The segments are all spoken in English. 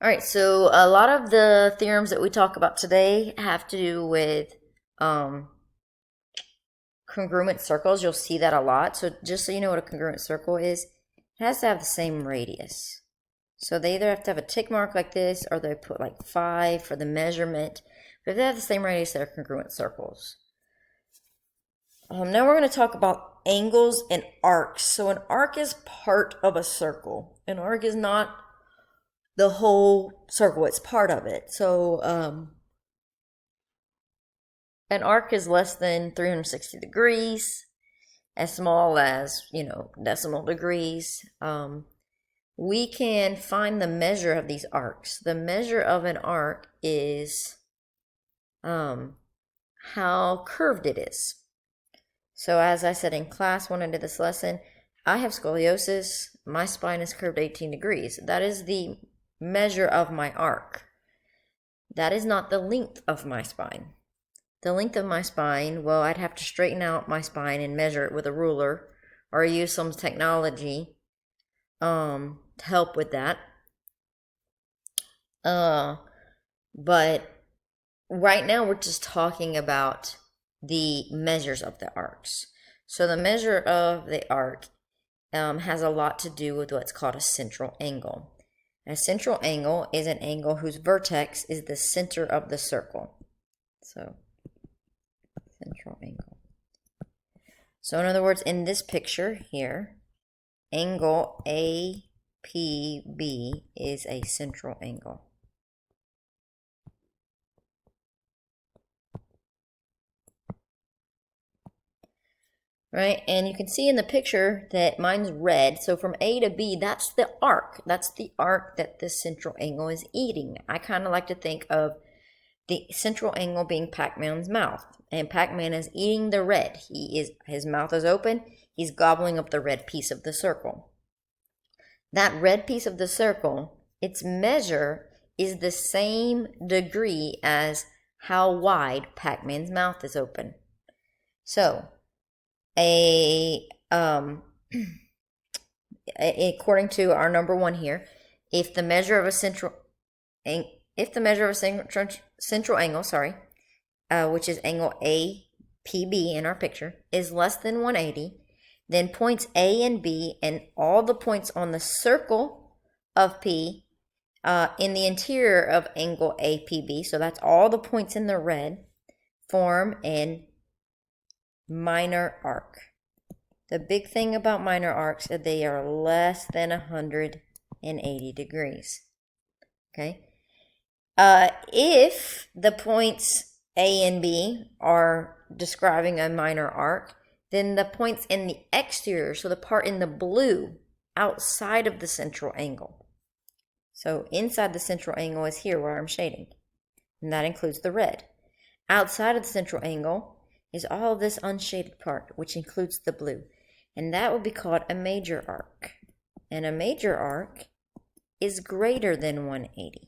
All right, so a lot of the theorems that we talk about today have to do with um, congruent circles. You'll see that a lot. So just so you know what a congruent circle is, it has to have the same radius. So they either have to have a tick mark like this, or they put like 5 for the measurement. But if they have the same radius, they're congruent circles. Now we're going to talk about angles and arcs. So an arc is part of a circle. An arc is not the whole circle, it's part of it. So an arc is less than 360 degrees, as small as, decimal degrees. We can find the measure of these arcs. The measure of an arc is how curved it is. So as I said in class when I did this lesson, I have scoliosis. My spine is curved 18 degrees. That is the measure of my arc. That is not the length of my spine. The length of my spine, well, I'd have to straighten out my spine and measure it with a ruler or use some technology to help with that. But right now we're just talking about the measures of the arcs. So the measure of the arc has a lot to do with what's called a central angle. A central angle is an angle whose vertex is the center of the circle. So, central angle. So in other words, in this picture here, angle APB is a central angle. Right, and you can see in the picture that mine's red. So from A to B, that's the arc. That's the arc that the central angle is eating. I kind of like to think of the central angle being Pac-Man's mouth. And Pac-Man is eating the red. His mouth is open. He's gobbling up the red piece of the circle. That red piece of the circle, its measure is the same degree as how wide Pac-Man's mouth is open. So, according to our number one here, if the measure of a central angle, which is angle APB in our picture, is less than 180, then points A and B and all the points on the circle of P in the interior of angle APB, so that's all the points in the red, form an minor arc. The big thing about minor arcs is they are less than 180 degrees. Okay? If the points A and B are describing a minor arc, then the points in the exterior, so the part in the blue outside of the central angle. So inside the central angle is here where I'm shading, and that includes the red. Outside of the central angle is all this unshaded part, which includes the blue, and that would be called a major arc. And a major arc is greater than 180.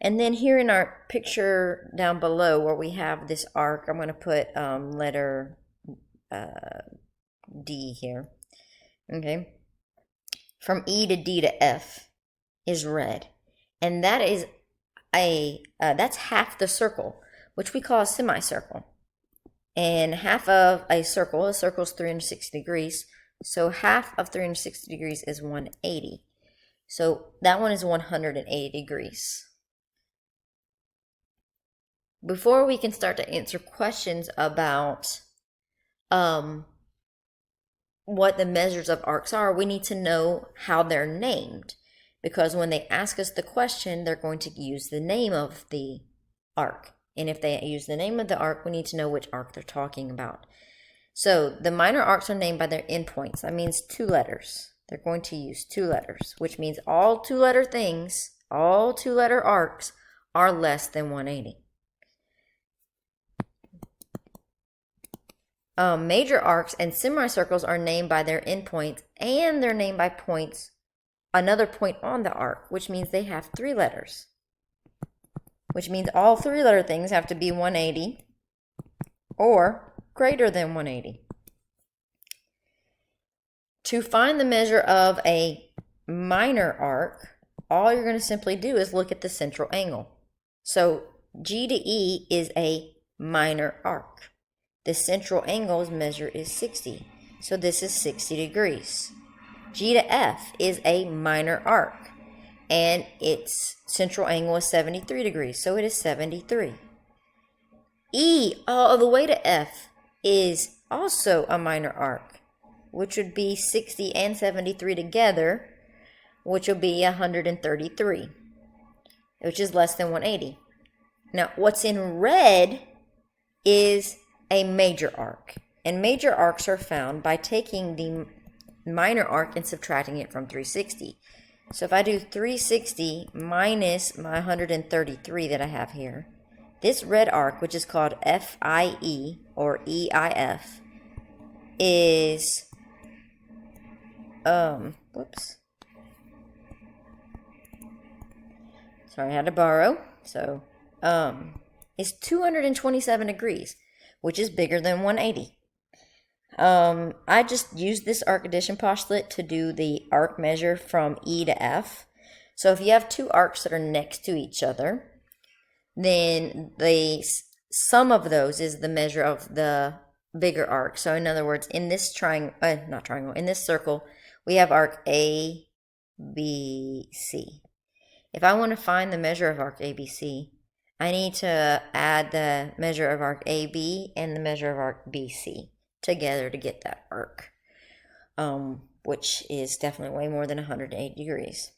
And then here in our picture down below where we have this arc, I'm going to put letter D here. Okay. From E to D to F is red. And that is that's half the circle, which we call a semicircle. And half of a circle is 360 degrees. So half of 360 degrees is 180. So that one is 180 degrees. Before we can start to answer questions about what the measures of arcs are, we need to know how they're named. Because when they ask us the question, they're going to use the name of the arc. And if they use the name of the arc, we need to know which arc they're talking about. So the minor arcs are named by their endpoints. That means 2 letters. They're going to use 2 letters, which means all 2-letter things, all 2-letter arcs are less than 180. Major arcs and semicircles are named by their endpoints, and they're named by points, another point on the arc, which means they have 3 letters. Which means all 3-letter things have to be 180 or greater than 180. To find the measure of a minor arc, all you're going to simply do is look at the central angle. So G to E is a minor arc. The central angle's measure is 60. So this is 60 degrees. G to F is a minor arc, and its central angle is 73 degrees. So it is 73. E all the way to F is also a minor arc, which would be 60 and 73 together, which will be 133, which is less than 180. Now, what's in red is a major arc, and major arcs are found by taking the minor arc and subtracting it from 360. So if I do 360 minus my 133 that I have here, this red arc, which is called FIE or EIF, is whoops. Sorry, I had to borrow. So, is 227 degrees, which is bigger than 180. I just used this arc addition postulate to do the arc measure from E to F. So if you have two arcs that are next to each other, then the sum of those is the measure of the bigger arc. So in other words, in this in this circle, we have arc A, B, C. If I want to find the measure of arc ABC, I need to add the measure of arc AB and the measure of arc BC together to get that arc, which is definitely way more than 180 degrees.